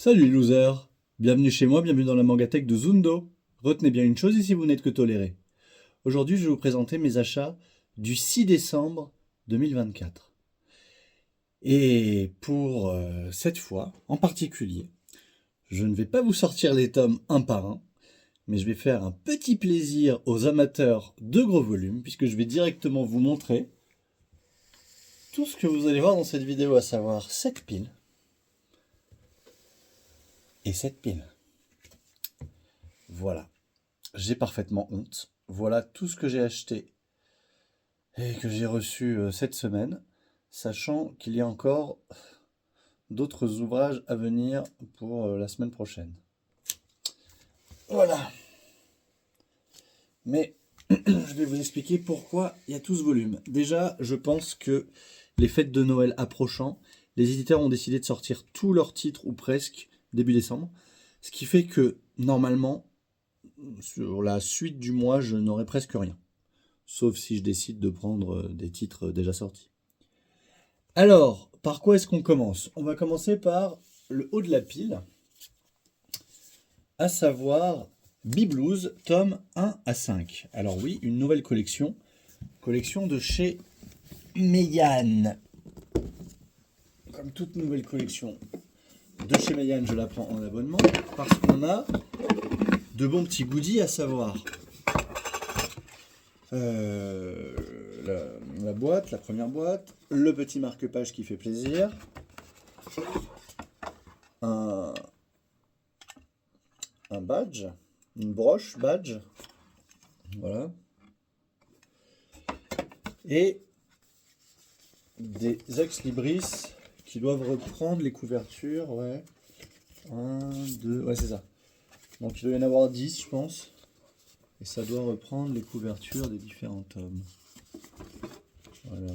Salut les losers, bienvenue chez moi, bienvenue dans la mangatech de Zundo. Retenez bien une chose ici, vous n'êtes que tolérés. Aujourd'hui, je vais vous présenter mes achats du 6 décembre 2024. Et pour cette fois, en particulier, je ne vais pas vous sortir les tomes un par un, mais je vais faire un petit plaisir aux amateurs de gros volumes, puisque je vais directement vous montrer tout ce que vous allez voir dans cette vidéo, à savoir cette pile et cette pile. Voilà. J'ai parfaitement honte. Voilà tout ce que j'ai acheté et que j'ai reçu cette semaine, sachant qu'il y a encore d'autres ouvrages à venir pour la semaine prochaine. Voilà. Mais je vais vous expliquer pourquoi il y a tout ce volume. Déjà, je pense que les fêtes de Noël approchant, les éditeurs ont décidé de sortir tous leurs titres, ou presque, début décembre. Ce qui fait que, normalement, sur la suite du mois, je n'aurai presque rien. Sauf si je décide de prendre des titres déjà sortis. Alors, par quoi est-ce qu'on commence? On va commencer par le haut de la pile, à savoir Biblouz, tome 1 à 5. Alors oui, une nouvelle collection de chez Meian. Comme toute nouvelle collection de chez Meian, je la prends en abonnement, parce qu'on a de bons petits goodies, à savoir la boîte, la première boîte, le petit marque-page qui fait plaisir, un badge, une broche badge, voilà, et des ex-libris qui doivent reprendre les couvertures, ouais, 1, 2, ouais c'est ça, donc il doit y en avoir 10 je pense, et ça doit reprendre les couvertures des différents tomes, voilà.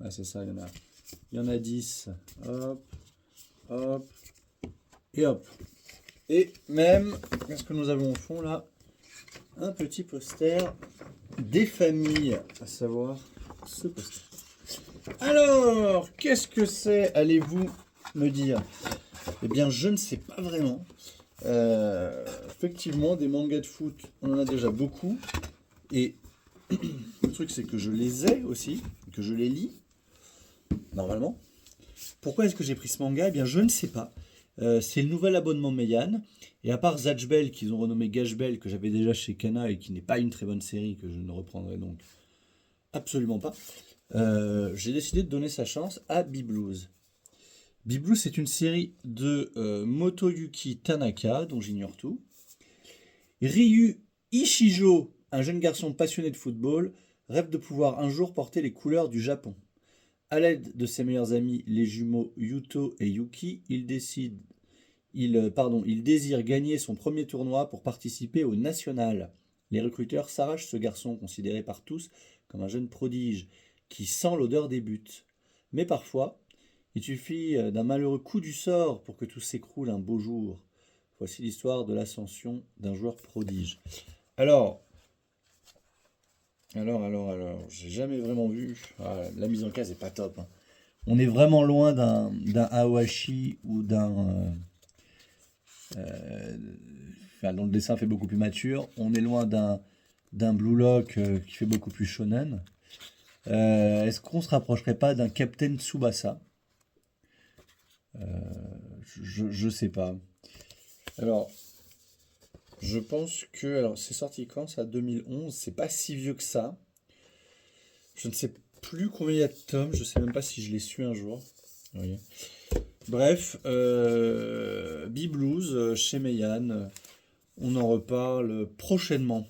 Ah, c'est ça, il y en a 10. Hop, hop, et hop. Et même, qu'est-ce que nous avons au fond là? Un petit poster des familles, à savoir ce poster. Alors, qu'est-ce que c'est, allez-vous me dire? Eh bien, je ne sais pas vraiment. Effectivement, des mangas de foot, on en a déjà beaucoup. Et le truc, c'est que je les ai aussi, que je les lis. Normalement. Pourquoi est-ce que j'ai pris ce manga? Eh bien, je ne sais pas. C'est le nouvel abonnement Meian. Et à part Zatchbell, qu'ils ont renommé Gashbell, que j'avais déjà chez Kana et qui n'est pas une très bonne série, que je ne reprendrai donc absolument pas, j'ai décidé de donner sa chance à Biblouz. Biblouz, c'est une série de Motoyuki Tanaka, dont j'ignore tout. Ryu Ishijo, un jeune garçon passionné de football, rêve de pouvoir un jour porter les couleurs du Japon. À l'aide de ses meilleurs amis, les jumeaux Yuto et Yuki, il désire gagner son premier tournoi pour participer au national. Les recruteurs s'arrachent ce garçon considéré par tous comme un jeune prodige qui sent l'odeur des buts. Mais parfois, il suffit d'un malheureux coup du sort pour que tout s'écroule un beau jour. Voici l'histoire de l'ascension d'un joueur prodige. Alors, j'ai jamais vraiment vu. Ah, la mise en case est pas top, hein. On est vraiment loin d'un Awashi ou dont le dessin fait beaucoup plus mature. On est loin d'un Blue Lock qui fait beaucoup plus shonen. Est-ce qu'on se rapprocherait pas d'un Captain Tsubasa? Je sais pas. Alors, je pense que... Alors, c'est sorti quand ça? 2011. C'est pas si vieux que ça. Je ne sais plus combien il y a de tomes. Je sais même pas si je l'ai su un jour. Oui. Bref, Biblouz chez Meian. On en reparle prochainement.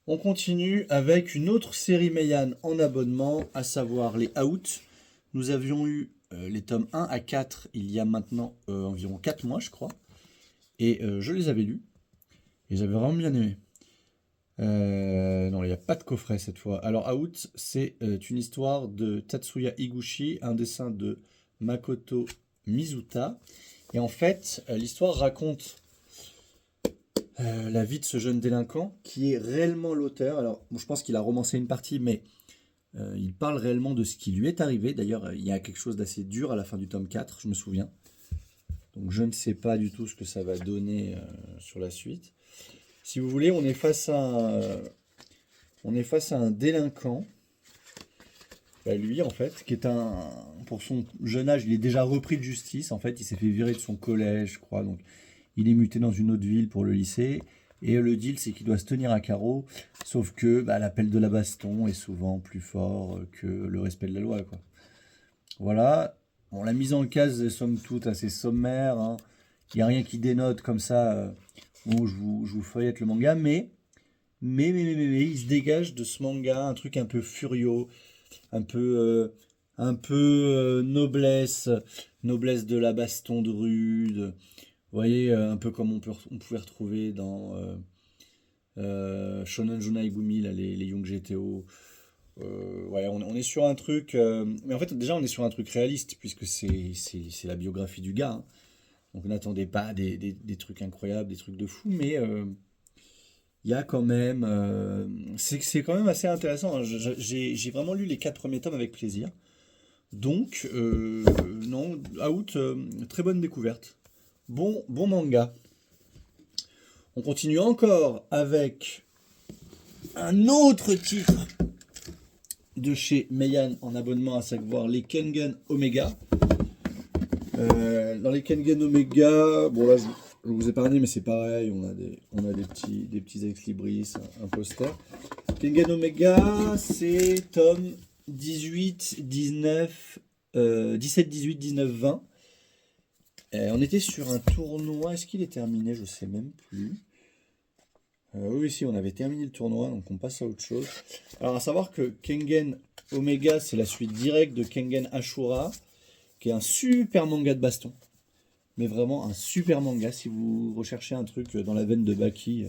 On continue avec une autre série Meian en abonnement, à savoir les Out. Nous avions eu les tomes 1 à 4 il y a maintenant environ 4 mois, je crois. Et je les avais lus. Et j'avais vraiment bien aimé. Non, il n'y a pas de coffret cette fois. Alors, Out, c'est une histoire de Tatsuya Higuchi, un dessin de Makoto Mizuta. Et en fait, l'histoire raconte la vie de ce jeune délinquant, qui est réellement l'auteur. Alors, bon, je pense qu'il a romancé une partie, mais il parle réellement de ce qui lui est arrivé. D'ailleurs, il y a quelque chose d'assez dur à la fin du tome 4, je me souviens. Donc, je ne sais pas du tout ce que ça va donner sur la suite. Si vous voulez, on est face à un délinquant. Bah, lui, en fait, qui est pour son jeune âge, il est déjà repris de justice. En fait, il s'est fait virer de son collège, je crois. Donc, il est muté dans une autre ville pour le lycée. Et le deal, c'est qu'il doit se tenir à carreau. Sauf que l'appel de la baston est souvent plus fort que le respect de la loi, quoi. Voilà. Bon, la mise en case est somme toute assez sommaire, hein. Il n'y a rien qui dénote comme ça. Où je vous feuillette le manga. Mais, il se dégage de ce manga un truc un peu furieux, un peu noblesse de la baston de rude. Vous voyez, un peu comme on pouvait retrouver dans Shonen Junai Gumi, là, les Young GTO. Ouais, on est sur un truc. Mais en fait, déjà, on est sur un truc réaliste, puisque c'est la biographie du gars, hein. Donc, on n'attendait pas des trucs incroyables, des trucs de fou, mais il y a quand même. C'est quand même assez intéressant, hein. J'ai vraiment lu les 4 premiers tomes avec plaisir. Donc, non, Out, très bonne découverte. Bon manga. On continue encore avec un autre titre de chez Meian en abonnement, à savoir les Kengen Omega. Dans les Kengen Omega, bon là je vous ai parlé, mais c'est pareil, on a des petits ex-libris, un poster. Kengen Omega, c'est tome 18, 19, 17, 18, 19, 20. On était sur un tournoi, est-ce qu'il est terminé? Je sais même plus. Oui, si, on avait terminé le tournoi, donc on passe à autre chose. Alors, à savoir que Kengen Omega, c'est la suite directe de Kengen Ashura, qui est un super manga de baston. Mais vraiment un super manga. Si vous recherchez un truc dans la veine de Baki,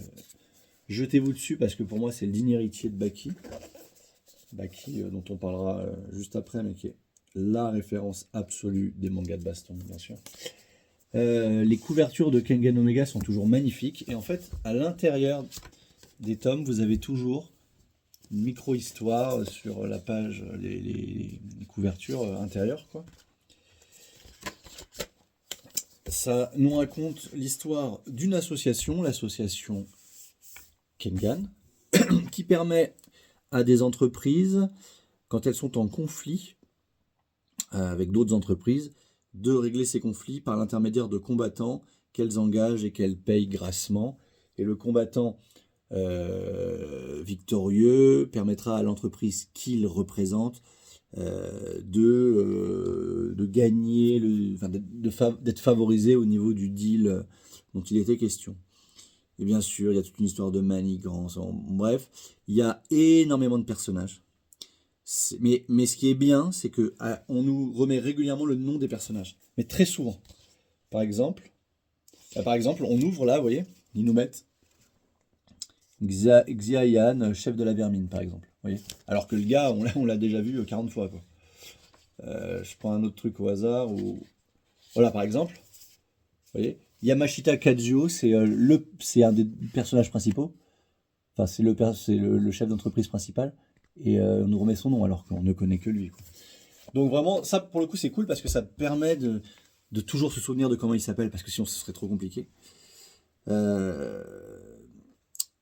jetez-vous dessus, parce que pour moi, c'est le digne héritier de Baki. Baki, dont on parlera juste après, mais qui est la référence absolue des mangas de baston, bien sûr. Les couvertures de Kengen Omega sont toujours magnifiques. Et en fait, à l'intérieur des tomes, vous avez toujours une micro-histoire sur la page, les couvertures intérieures, quoi. Ça nous raconte l'histoire d'une association, l'association Kengan, qui permet à des entreprises, quand elles sont en conflit avec d'autres entreprises, de régler ces conflits par l'intermédiaire de combattants qu'elles engagent et qu'elles payent grassement. Et le combattant victorieux permettra à l'entreprise qu'il représente de gagner, d'être favorisé au niveau du deal dont il était question. Et bien sûr, il y a toute une histoire de manigance. Bref, il y a énormément de personnages. Mais ce qui est bien, c'est que on nous remet régulièrement le nom des personnages, mais très souvent. Par exemple, on ouvre là, vous voyez, ils nous mettent Xiayan, chef de la vermine, par exemple. Vous voyez, alors que le gars, on l'a déjà vu 40 fois, quoi. Je prends un autre truc au hasard. Voilà, par exemple, vous voyez, Yamashita Kazuo, c'est un des personnages principaux. Enfin, c'est le chef d'entreprise principal. Et on nous remet son nom alors qu'on ne connaît que lui, quoi. Donc vraiment, ça pour le coup c'est cool parce que ça permet de toujours se souvenir de comment il s'appelle, parce que sinon ce serait trop compliqué.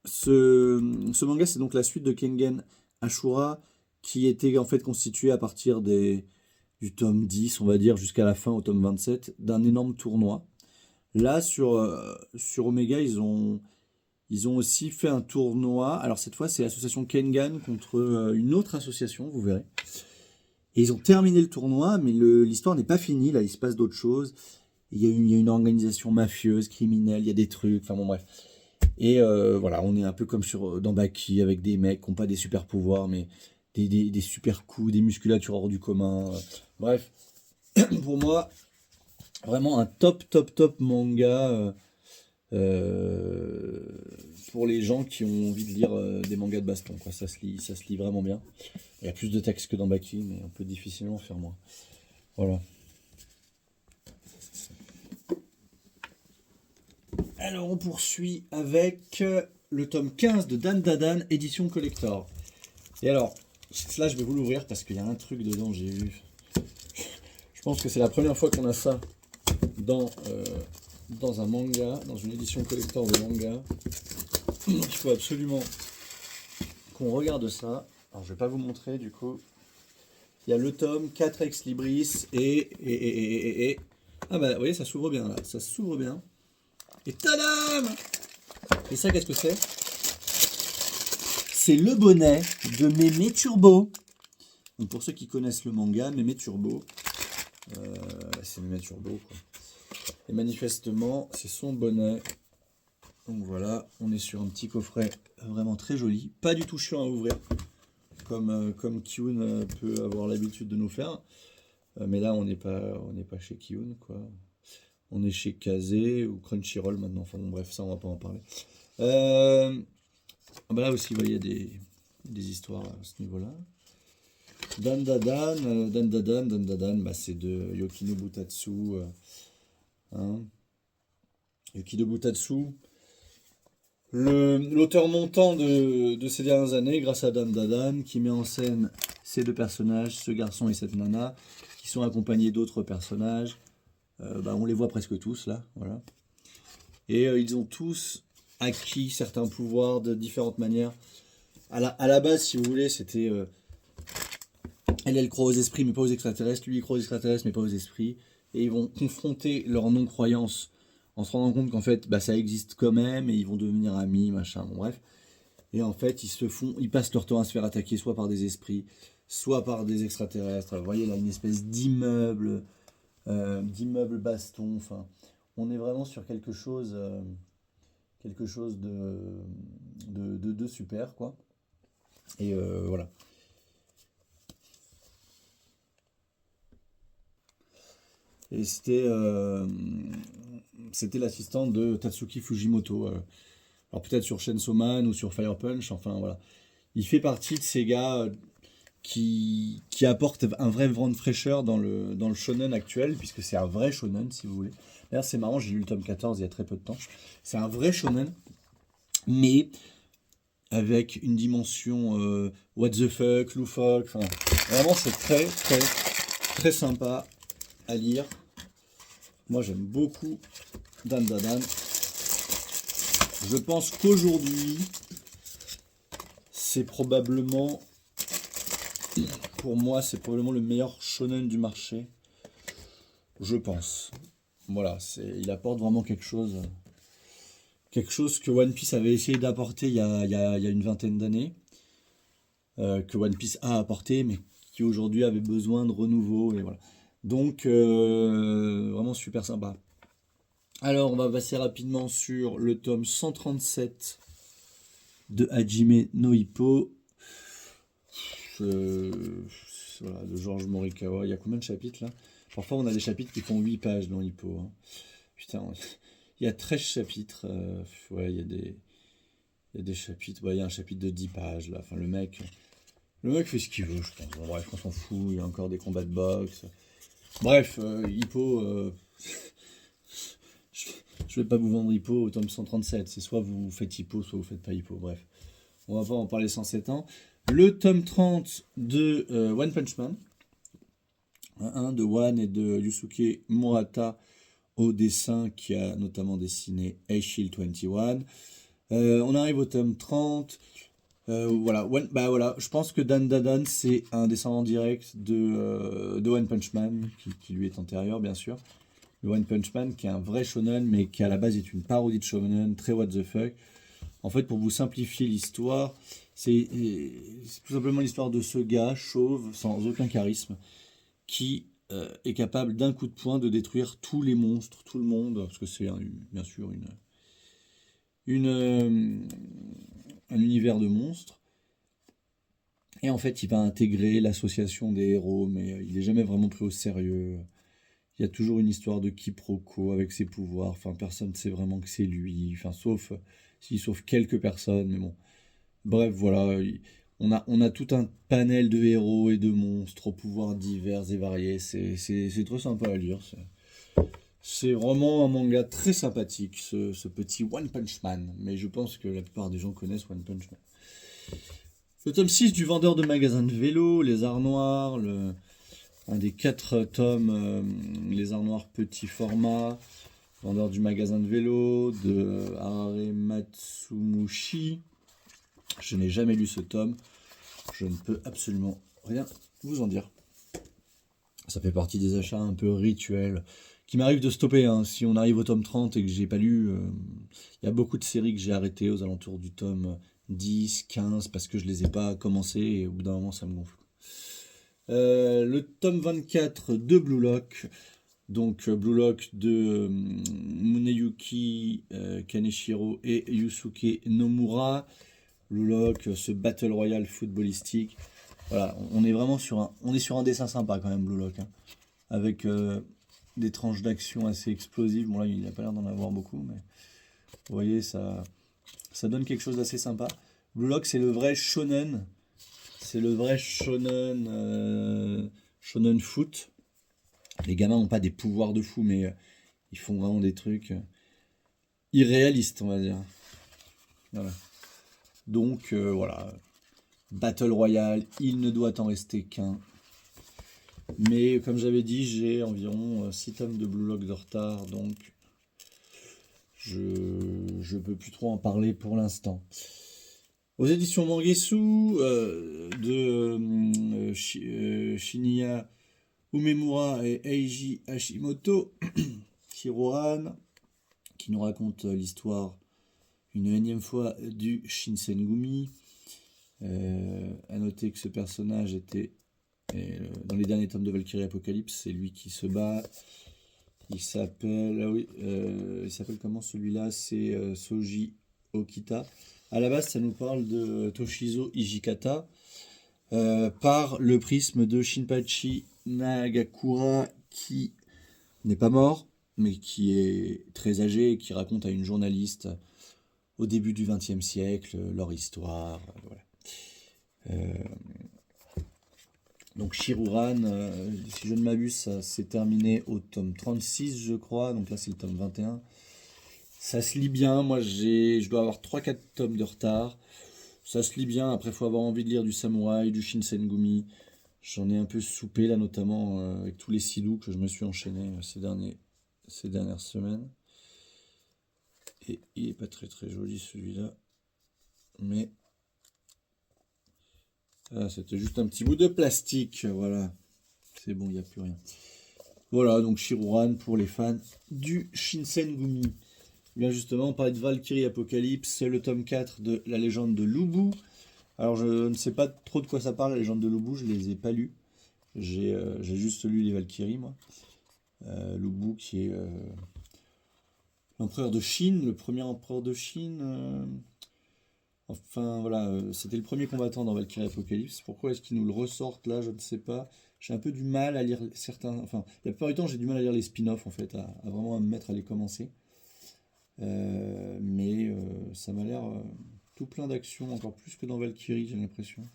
Ce manga, c'est donc la suite de Kengen Ashura, qui était en fait constitué à partir du tome 10, on va dire, jusqu'à la fin, au tome 27, d'un énorme tournoi. Là, sur Omega, ils ont aussi fait un tournoi. Alors cette fois, c'est l'association Kengan contre une autre association, vous verrez. Et ils ont terminé le tournoi, mais l'histoire n'est pas finie. Là, il se passe d'autres choses. Il y a une organisation mafieuse, criminelle, il y a des trucs, enfin bon bref. Et voilà, on est un peu comme dans Baki, avec des mecs qui n'ont pas des super pouvoirs, mais des super coups, des musculatures hors du commun. Bref, pour moi, vraiment un top manga pour les gens qui ont envie de lire des mangas de baston, quoi. Ça se lit vraiment bien. Il y a plus de texte que dans Baki, mais on peut difficilement faire moins. Voilà. Alors on poursuit avec le tome 15 de Dan Dadan, édition collector. Et alors, là je vais vous l'ouvrir parce qu'il y a un truc dedans, j'ai vu. Je pense que c'est la première fois qu'on a ça dans un manga, dans une édition collector de manga. Il faut absolument qu'on regarde ça. Alors je vais pas vous montrer du coup. Il y a le tome 4 ex libris et... Ah bah vous voyez, ça s'ouvre bien là, ça s'ouvre bien. Et tadam! Et ça, qu'est-ce que c'est? C'est le bonnet de Mémé Turbo. Donc pour ceux qui connaissent le manga, Mémé Turbo, c'est Mémé Turbo quoi. Et manifestement, c'est son bonnet. Donc voilà, on est sur un petit coffret vraiment très joli, pas du tout chiant à ouvrir, comme Kiyun peut avoir l'habitude de nous faire. Mais là, on n'est pas chez Kiyun quoi. On est chez Kazé ou Crunchyroll maintenant. Enfin bon, bref, ça on va pas en parler. Bah là aussi, vous voyez, il y a des histoires à ce niveau-là. Dan Dadan, bah c'est de Yukinobu Tatsu. Yukinobu Tatsu, l'auteur montant de ces dernières années, grâce à Dan Dadan, qui met en scène ces deux personnages, ce garçon et cette nana, qui sont accompagnés d'autres personnages. On les voit presque tous là, voilà. Et ils ont tous acquis certains pouvoirs de différentes manières. À la base, si vous voulez, c'était elle croit aux esprits mais pas aux extraterrestres, lui il croit aux extraterrestres mais pas aux esprits, et ils vont confronter leur non-croyance en se rendant compte qu'en fait ça existe quand même, et ils vont devenir amis, machin, bon bref. Et en fait ils passent leur temps à se faire attaquer soit par des esprits, soit par des extraterrestres. Vous voyez là une espèce d'immeuble baston, enfin on est vraiment sur quelque chose de super quoi. Et voilà. Et c'était l'assistant de Tatsuki Fujimoto. Alors peut-être sur Chainsaw Man ou sur Fire Punch, enfin voilà. Il fait partie de ces gars qui apportent un vrai vent de fraîcheur dans le shonen actuel, puisque c'est un vrai shonen si vous voulez. D'ailleurs c'est marrant, j'ai lu le tome 14 il y a très peu de temps. C'est un vrai shonen, mais avec une dimension what the fuck, loufoque, enfin vraiment c'est très très très sympa à lire. Moi j'aime beaucoup Dan Dadan. Je pense qu'aujourd'hui c'est probablement, pour moi c'est probablement le meilleur shonen du marché, je pense. Voilà, il apporte vraiment quelque chose que One Piece avait essayé d'apporter il y a une vingtaine d'années, que One Piece a apporté, mais qui aujourd'hui avait besoin de renouveau, et voilà. Donc, vraiment super sympa. Alors, on va passer rapidement sur le tome 137 de Hajime no Ippo. Voilà, de Georges Morikawa. Il y a combien de chapitres là? Parfois, on a des chapitres qui font 8 pages dans Hippo. Hein. Putain, il y a 13 chapitres. Ouais, il y a des chapitres. Ouais, il y a un chapitre de 10 pages là. Enfin, le mec fait ce qu'il veut, je pense. Bon, bref, on s'en fout. Il y a encore des combats de boxe. Bref, Hippo. Je vais pas vous vendre Hippo au tome 137. C'est soit vous faites Hippo, soit vous faites pas Hippo. Bref, on va pas en parler sans s'étendre. Le tome 30 de One Punch Man. De One et de Yusuke Murata au dessin, qui a notamment dessiné Shield 21. On arrive au tome 30. Voilà, je pense que Dan Dadan, c'est un descendant direct de One Punch Man, qui lui est antérieur, bien sûr. Le One Punch Man, qui est un vrai shonen, mais qui à la base est une parodie de shonen, très what the fuck. En fait, pour vous simplifier l'histoire, c'est tout simplement l'histoire de ce gars chauve, sans aucun charisme, qui est capable d'un coup de poing de détruire tous les monstres, tout le monde, parce que c'est bien sûr un univers de monstres. Et en fait, il va intégrer l'association des héros, mais il n'est jamais vraiment pris au sérieux. Il y a toujours une histoire de quiproquo avec ses pouvoirs. Enfin, personne ne sait vraiment que c'est lui. Enfin, sauf quelques personnes, mais bon. Bref, voilà. On a tout un panel de héros et de monstres aux pouvoirs divers et variés. C'est très sympa à lire. C'est vraiment un manga très sympathique, ce petit One Punch Man. Mais je pense que la plupart des gens connaissent One Punch Man. Le tome 6 du vendeur de magasins de vélo, Les Arts Noirs, un des 4 tomes, Les Arts Noirs petit format, vendeur du magasin de vélo, de Harare Matsumushi. Je n'ai jamais lu ce tome. Je ne peux absolument rien vous en dire. Ça fait partie des achats un peu rituels qui m'arrive de stopper. Hein. Si on arrive au tome 30 et que j'ai pas lu, il y a beaucoup de séries que j'ai arrêtées aux alentours du tome 10, 15 parce que je les ai pas commencées et au bout d'un moment ça me gonfle. Le tome 24 de Blue Lock, donc Blue Lock de Muneyuki Kaneshiro et Yusuke Nomura. Blue Lock, ce Battle Royale footballistique. Voilà, on est vraiment sur un dessin sympa quand même, Blue Lock, hein, avec des tranches d'action assez explosives. Bon là, il n'a pas l'air d'en avoir beaucoup, mais vous voyez, ça donne quelque chose d'assez sympa. Blue Lock, c'est le vrai shonen. C'est le vrai shonen, shonen foot. Les gamins n'ont pas des pouvoirs de fou, mais ils font vraiment des trucs irréalistes, on va dire. Voilà. Donc, voilà. Battle Royale, il ne doit en rester qu'un. Mais comme j'avais dit, j'ai environ 6 tomes de Blue Lock de retard, donc je ne peux plus trop en parler pour l'instant. Aux éditions Mangesu de Shinya Umemura et Eiji Hashimoto, Shirohan, qui nous raconte l'histoire une énième fois du Shinsengumi. À noter que ce personnage était dans les derniers tomes de Valkyrie Apocalypse, c'est lui qui se bat. Il s'appelle il s'appelle comment celui-là? C'est Soji Okita. À la base, ça nous parle de Toshizo Hijikata par le prisme de Shinpachi Nagakura, qui n'est pas mort, mais qui est très âgé et qui raconte à une journaliste au début du XXe siècle leur histoire. Voilà. Donc Shiruran, si je ne m'abuse, ça s'est terminé au tome 36, je crois. Donc là, c'est le tome 21. Ça se lit bien. Moi, je dois avoir 3-4 tomes de retard. Ça se lit bien. Après, il faut avoir envie de lire du samouraï, du Shinsengumi. J'en ai un peu soupé, là, notamment avec tous les sidous que je me suis enchaîné ces dernières semaines. Et il n'est pas très très joli, celui-là. Mais ah, c'était juste un petit bout de plastique, voilà. C'est bon, il n'y a plus rien. Voilà, donc Shiruran pour les fans du Shinsengumi. Bien justement, on parlait de Valkyrie Apocalypse, le tome 4 de La Légende de Lubu. Alors je ne sais pas trop de quoi ça parle, La Légende de Lubu, je ne les ai pas lus. J'ai juste lu les Valkyries, moi. Lubu qui est l'empereur de Chine, le premier empereur de Chine. Enfin voilà, c'était le premier combattant dans Valkyrie Apocalypse. Pourquoi est-ce qu'ils nous le ressortent là? Je ne sais pas. J'ai un peu du mal à lire certains. Enfin, la plupart du temps, j'ai du mal à lire les spin-offs en fait, à vraiment me mettre à les commencer. Mais ça m'a l'air tout plein d'action, encore plus que dans Valkyrie, j'ai l'impression.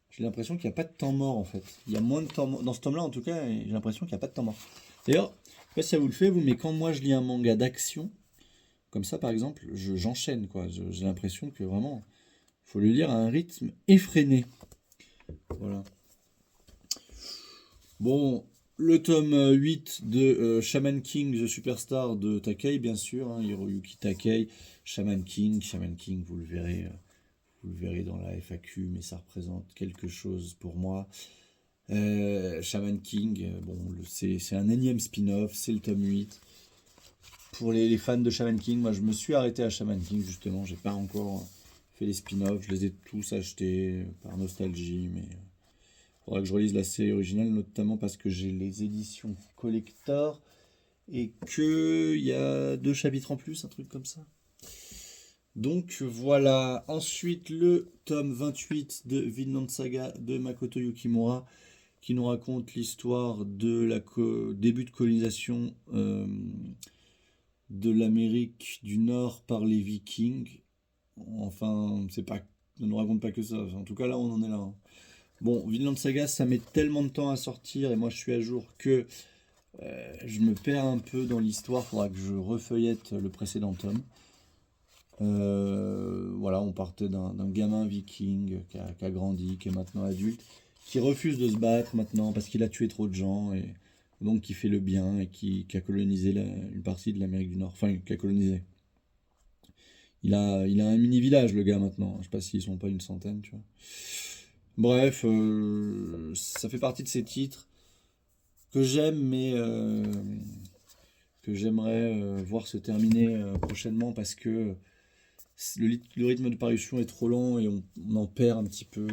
J'ai l'impression qu'il n'y a pas de temps mort en fait. Il y a moins de temps mort. Dans ce tome-là, en tout cas, j'ai l'impression qu'il n'y a pas de temps mort. D'ailleurs, je sais pas si ça vous le fait, vous, mais quand moi je lis un manga d'action, comme ça par exemple, j'enchaîne quoi. J'ai l'impression que vraiment, il faut le lire à un rythme effréné. Voilà. Bon, le tome 8 de Shaman King, The Superstar de Takei, bien sûr, hein, Hiroyuki Takei, Shaman King, vous le verrez dans la FAQ, mais ça représente quelque chose pour moi. Shaman King, bon, c'est un énième spin-off, c'est le tome 8. Pour les fans de Shaman King, moi je me suis arrêté à Shaman King justement, j'ai pas encore fait les spin-offs, je les ai tous achetés par nostalgie, mais faudra que je relise la série originale, notamment parce que j'ai les éditions collector et qu'il y a 2 chapitres en plus, un truc comme ça. Donc voilà, ensuite le tome 28 de Vinland Saga de Makoto Yukimura qui nous raconte l'histoire de début de colonisation de l'Amérique du Nord par les Vikings. Enfin, ne nous raconte pas que ça, en tout cas là on en est là. Hein. Bon, Vinland Saga, ça met tellement de temps à sortir et moi je suis à jour que Je me perds un peu dans l'histoire, faudra que je refeuillette le précédent tome. Voilà, on partait d'un gamin viking qui a grandi, qui est maintenant adulte, qui refuse de se battre maintenant parce qu'il a tué trop de gens, et donc qui fait le bien et qui a colonisé une partie de l'Amérique du Nord. Enfin, qui a colonisé. Il a un mini-village, le gars, maintenant. Je sais pas s'ils sont pas une centaine, tu vois. Bref, ça fait partie de ces titres que j'aime, mais que j'aimerais voir se terminer prochainement parce que le rythme de parution est trop lent et on en perd un petit peu.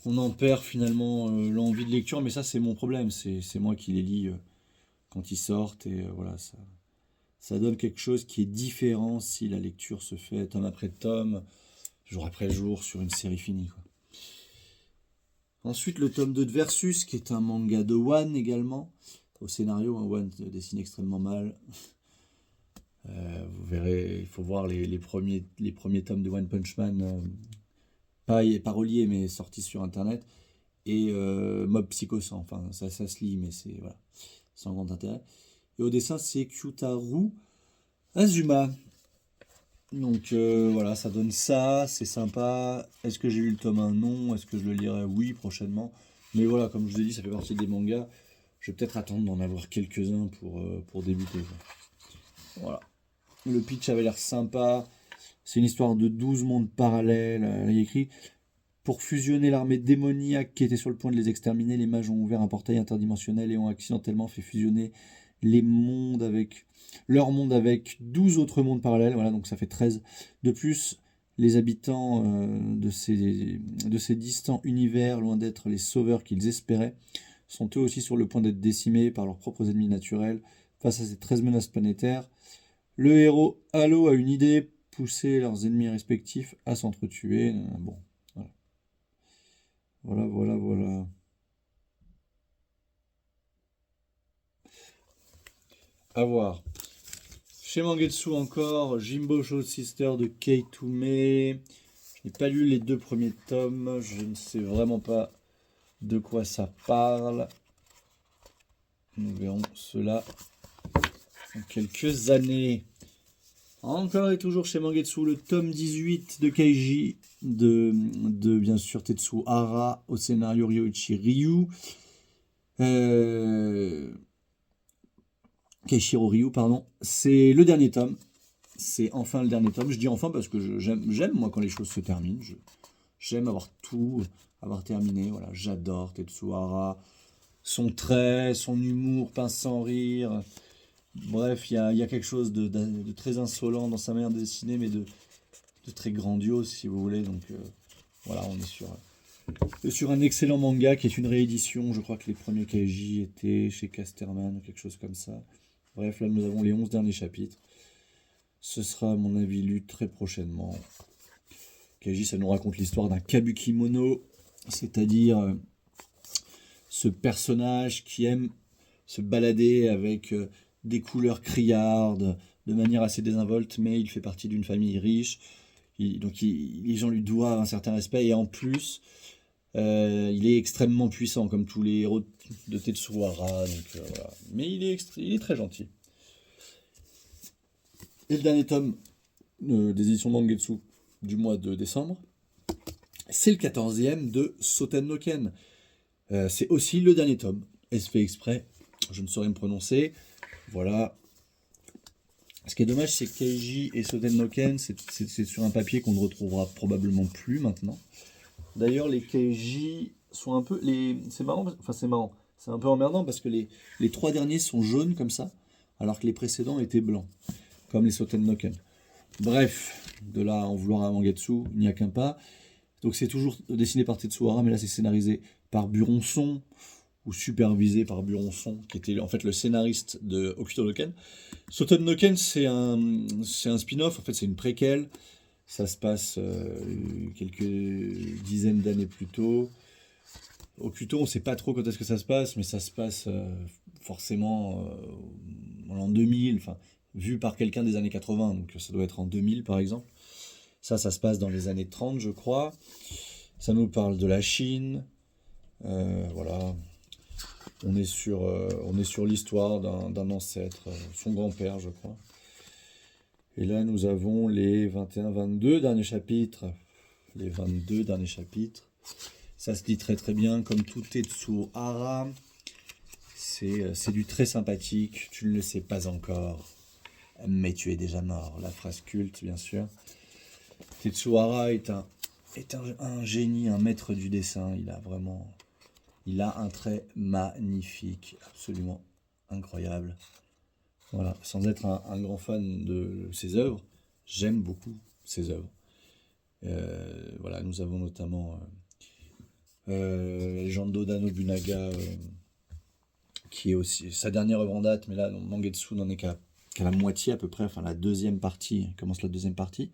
On en perd finalement l'envie de lecture, mais ça c'est mon problème. C'est moi qui les lis quand ils sortent et voilà, ça donne quelque chose qui est différent si la lecture se fait tome après tome, jour après jour sur une série finie, quoi. Ensuite, le tome 2 de Versus, qui est un manga de One également. Au scénario, hein, One dessine extrêmement mal. Vous verrez, il faut voir les premiers tomes de One Punch Man, pas reliés, mais sortis sur Internet. Et Mob Psycho 100, enfin, ça se lit, mais c'est voilà, sans grand intérêt. Et au dessin, c'est Kyutaru Azuma. Donc voilà, ça donne ça, c'est sympa. Est-ce que j'ai lu le tome 1? Non. Est-ce que je le lirai? Oui, prochainement. Mais voilà, comme je vous ai dit, ça fait partie des mangas. Je vais peut-être attendre d'en avoir quelques-uns pour débuter, quoi. Voilà. Le pitch avait l'air sympa. C'est une histoire de 12 mondes parallèles. Il y a écrit: pour fusionner l'armée démoniaque qui était sur le point de les exterminer, les mages ont ouvert un portail interdimensionnel et ont accidentellement fait fusionner leur monde avec 12 autres mondes parallèles. Voilà, donc ça fait 13. De plus, les habitants de ces distants univers, loin d'être les sauveurs qu'ils espéraient, sont eux aussi sur le point d'être décimés par leurs propres ennemis naturels. Face à ces 13 menaces planétaires, le héros Halo a une idée: pousser leurs ennemis respectifs à s'entretuer. Bon, voilà. À voir. Chez Mangetsu encore, Jimbo Show Sister de Keitume. Je n'ai pas lu les 2 premiers tomes, je ne sais vraiment pas de quoi ça parle. Nous verrons cela en quelques années. Encore et toujours chez Mangetsu, le tome 18 de Keiji, de bien sûr Tetsu Hara, au scénario Ryoichi Ryu. Keishiro Ryu, pardon. C'est le dernier tome. C'est enfin le dernier tome. Je dis enfin parce que j'aime moi quand les choses se terminent. J'aime avoir terminé. Voilà, j'adore Tetsuhara, son trait, son humour pince sans rire. Bref, il y a quelque chose de très insolent dans sa manière de dessiner, mais de très grandiose, si vous voulez. Donc voilà, on est sur un excellent manga qui est une réédition. Je crois que les premiers Keiji étaient chez Casterman ou quelque chose comme ça. Bref, là nous avons les 11 derniers chapitres. Ce sera à mon avis lu très prochainement. Keiji, ça nous raconte l'histoire d'un Kabukimono, c'est-à-dire ce personnage qui aime se balader avec des couleurs criardes, de manière assez désinvolte, mais il fait partie d'une famille riche. Donc les gens lui doivent un certain respect, et en plus, il est extrêmement puissant, comme tous les héros de Tetsuhara. Donc, voilà. Mais il est très gentil. Et le dernier tome des éditions Mangetsu du mois de décembre, c'est le 14e de Soten no Ken. C'est aussi le dernier tome. Est-ce fait exprès? Je ne saurais me prononcer. Voilà. Ce qui est dommage, c'est que Keiji et Soten no Ken, c'est sur un papier qu'on ne retrouvera probablement plus maintenant. D'ailleurs, les Keiji sont un peu... C'est marrant, enfin c'est marrant. C'est un peu emmerdant parce que les 3 derniers sont jaunes comme ça, alors que les précédents étaient blancs, comme les Soten no Ken. Bref, de là à en vouloir à Mangetsu, il n'y a qu'un pas. Donc c'est toujours dessiné par Tetsuhara, mais là c'est scénarisé par Buronson, ou supervisé par Buronson, qui était en fait le scénariste de Hokuto no Ken. Soten no Ken, c'est un spin-off, en fait c'est une préquelle. Ça se passe quelques dizaines d'années plus tôt. Hokuto, on ne sait pas trop quand est-ce que ça se passe, mais ça se passe forcément en l'an 2000, enfin, vu par quelqu'un des années 80, donc ça doit être en 2000 par exemple. Ça se passe dans les années 30, je crois. Ça nous parle de la Chine. Voilà. On est sur l'histoire d'un ancêtre, son grand-père, je crois. Et là, nous avons les 22 derniers chapitres. Les 22 derniers chapitres. Ça se lit très très bien, comme tout Tetsuo Hara. C'est du très sympathique. Tu ne le sais pas encore, mais tu es déjà mort. La phrase culte, bien sûr. Tetsuo Hara est un génie, un maître du dessin. Il a un trait magnifique, absolument incroyable. Voilà, sans être un grand fan de ses œuvres, j'aime beaucoup ses œuvres. Voilà, nous avons notamment Legend d'Oda Nobunaga, qui est aussi sa dernière œuvre en date, mais là, Mangetsu n'en est qu'à la moitié à peu près, enfin la deuxième partie, commence la deuxième partie.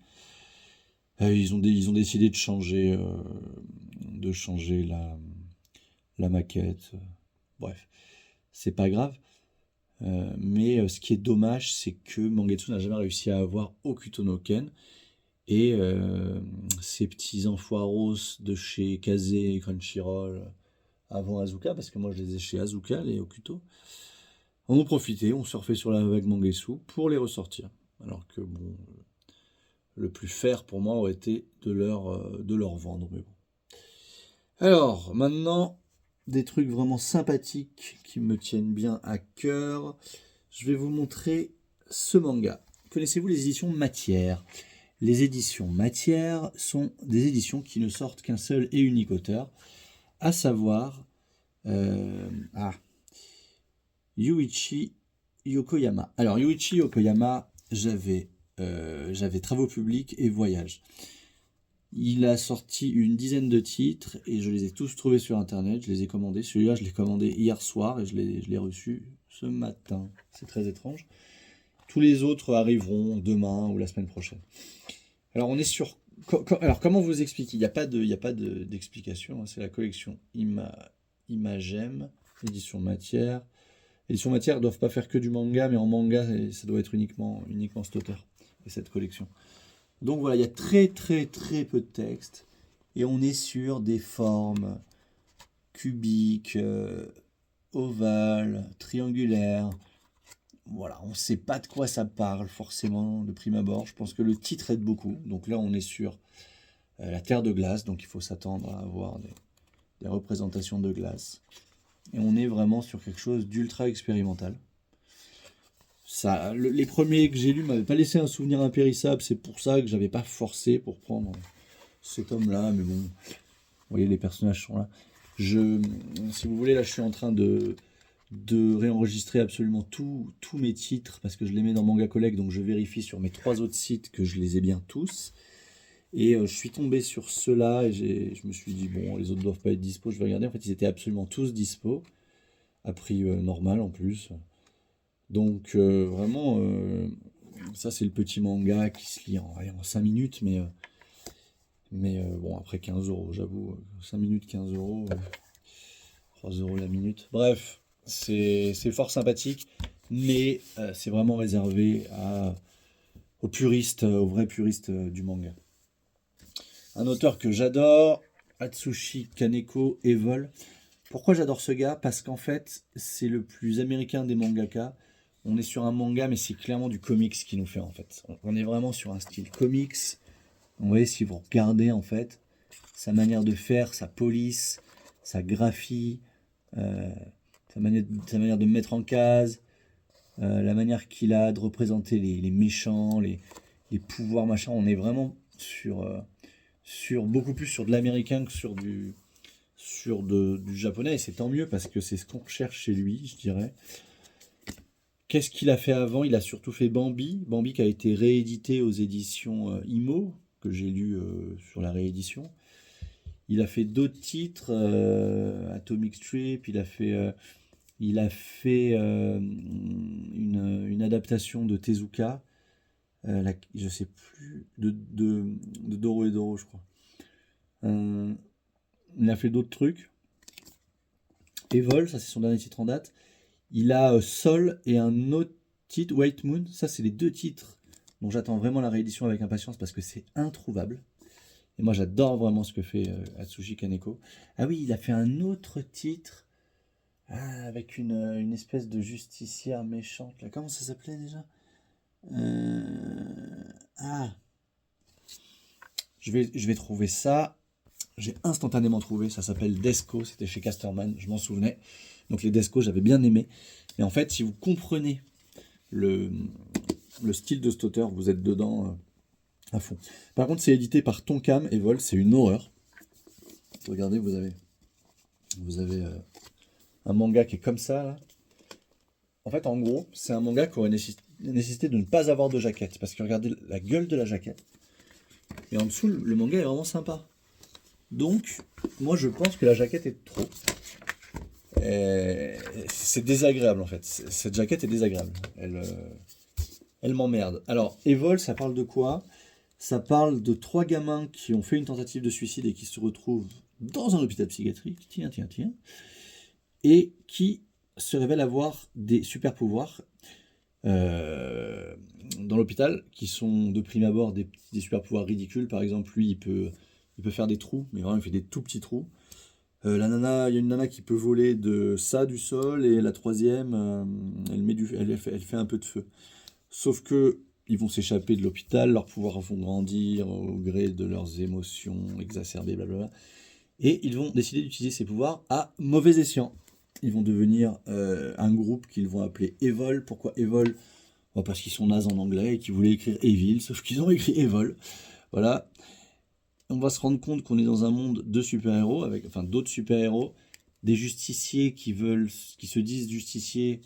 Ils ont décidé de changer la maquette. Bref, c'est pas grave. Mais ce qui est dommage, c'est que Mangetsu n'a jamais réussi à avoir Hokuto no Ken. Et ces petits enfoiros de chez Kaze et Crunchyroll avant Azuka, parce que moi je les ai chez Azuka, les Hokuto, en ont profité, ont surfé sur la vague Mangetsu pour les ressortir. Alors que bon, le plus fair pour moi aurait été de leur vendre. Mais bon. Alors, maintenant, des trucs vraiment sympathiques qui me tiennent bien à cœur. Je vais vous montrer ce manga. Connaissez-vous les éditions Matière ? Les éditions Matière sont des éditions qui ne sortent qu'un seul et unique auteur, à savoir Yuichi Yokoyama. Alors, Yuichi Yokoyama, j'avais Travaux publics et Voyages. Il a sorti une dizaine de titres et je les ai tous trouvés sur internet, je les ai commandés. Celui-là, je l'ai commandé hier soir et je l'ai reçu ce matin. C'est très étrange. Tous les autres arriveront demain ou la semaine prochaine. Alors, on est sur... Alors, comment vous expliquer ? Il n'y a pas d'explication. Hein. C'est la collection Imagem, édition Matière. Édition Matière ne doivent pas faire que du manga, mais en manga, ça doit être uniquement cet auteur et cette collection. Donc voilà, il y a très très très peu de texte et on est sur des formes cubiques, ovales, triangulaires. Voilà, on ne sait pas de quoi ça parle forcément de prime abord. Je pense que le titre aide beaucoup. Donc là, on est sur la terre de glace, donc il faut s'attendre à avoir des représentations de glace. Et on est vraiment sur quelque chose d'ultra expérimental. Ça, les premiers que j'ai lus ne m'avaient pas laissé un souvenir impérissable, c'est pour ça que j'avais pas forcé pour prendre cet homme-là, mais bon, vous voyez, les personnages sont là. Si vous voulez, là je suis en train de réenregistrer absolument tous mes titres, parce que je les mets dans Manga Collect, donc je vérifie sur mes 3 autres sites que je les ai bien tous. Et je suis tombé sur ceux-là, et je me suis dit, bon, les autres doivent pas être dispo, je vais regarder. En fait, ils étaient absolument tous dispo, à prix normal en plus. Donc vraiment, ça c'est le petit manga qui se lit en 5 minutes, mais bon, après 15 euros, j'avoue, 5 minutes, 15 euros, 3 euros la minute. Bref, c'est fort sympathique, mais c'est vraiment réservé aux puristes, aux vrais puristes du manga. Un auteur que j'adore, Atsushi Kaneko Evol. Pourquoi j'adore ce gars ? Parce qu'en fait, c'est le plus américain des mangaka. On est sur un manga, mais c'est clairement du comics qui nous fait, en fait. On est vraiment sur un style comics. Vous voyez, si vous regardez, en fait, sa manière de faire, sa police, sa graphie, sa manière de mettre en case, la manière qu'il a de représenter les méchants, les pouvoirs, machin. On est vraiment beaucoup plus sur de l'américain que sur du japonais, et c'est tant mieux parce que c'est ce qu'on recherche chez lui, je dirais. Qu'est-ce qu'il a fait avant ? Il a surtout fait Bambi qui a été réédité aux éditions Imo, que j'ai lu sur la réédition. Il a fait d'autres titres, Atomic Trip, il a fait une adaptation de Tezuka, je sais plus, de Doro et Doro, je crois. Il a fait d'autres trucs. Evol, ça c'est son dernier titre en date. Il a Sol et un autre titre, White Moon. Ça, c'est les 2 titres dont j'attends vraiment la réédition avec impatience parce que c'est introuvable. Et moi, j'adore vraiment ce que fait Atsushi Kaneko. Ah oui, il a fait un autre titre. avec une espèce de justicière méchante. Là. Comment ça s'appelait déjà? Ah, je vais trouver ça. J'ai instantanément trouvé. Ça s'appelle Desco. C'était chez Casterman. Je m'en souvenais. Donc les Desco, j'avais bien aimé. Mais en fait, si vous comprenez le, le style de cet auteur, vous êtes dedans à fond. Par contre, c'est édité par Tonkam et Vol. C'est une horreur. Regardez, vous avez un manga qui est comme ça. Là. En fait, en gros, c'est un manga qui aurait nécessité de ne pas avoir de jaquette. Parce que regardez la gueule de la jaquette. Et en dessous, le manga est vraiment sympa. Donc, moi, je pense que la jaquette est trop. Et c'est désagréable, en fait. Cette jaquette est désagréable. Elle m'emmerde. Alors, Evol, ça parle de quoi? Ça parle de 3 gamins qui ont fait une tentative de suicide et qui se retrouvent dans un hôpital psychiatrique. Tiens. Et qui se révèlent avoir des super pouvoirs dans l'hôpital qui sont de prime abord des super pouvoirs ridicules. Par exemple, lui, il peut faire des trous, mais vraiment, il fait des tout petits trous. La nana, il y a une nana qui peut voler du sol, et la troisième, elle fait un peu de feu. Sauf que ils vont s'échapper de l'hôpital, leurs pouvoirs vont grandir au gré de leurs émotions exacerbées, blablabla. Et ils vont décider d'utiliser ces pouvoirs à mauvais escient. Ils vont devenir un groupe qu'ils vont appeler Evol. Pourquoi Evol? Parce qu'ils sont nazes en anglais et qu'ils voulaient écrire Evil, sauf qu'ils ont écrit Evol. Voilà. On va se rendre compte qu'on est dans un monde de super-héros, avec d'autres super-héros, des justiciers qui se disent justiciers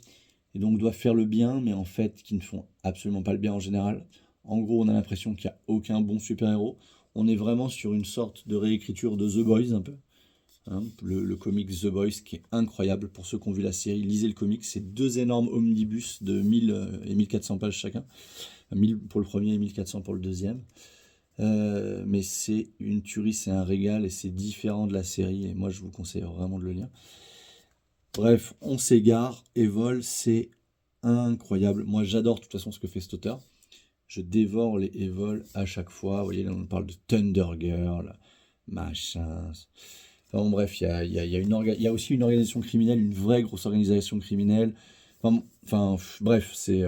et donc doivent faire le bien, mais en fait qui ne font absolument pas le bien en général. En gros, on a l'impression qu'il n'y a aucun bon super-héros. On est vraiment sur une sorte de réécriture de The Boys un peu. Hein, le comics The Boys qui est incroyable. Pour ceux qui ont vu la série, lisez le comics. C'est 2 énormes omnibus de 1000 et 1400 pages chacun. 1000 pour le premier et 1400 pour le deuxième. Mais c'est une tuerie, c'est un régal et c'est différent de la série. Et moi, je vous conseille vraiment de le lire. Bref, on s'égare. Evol, c'est incroyable. Moi, j'adore de toute façon ce que fait cet auteur. Je dévore les Evol à chaque fois. Vous voyez, là, on parle de Thunder Girl, machin. Enfin, bon, bref, il y a aussi une organisation criminelle, une vraie grosse organisation criminelle. Bref, c'est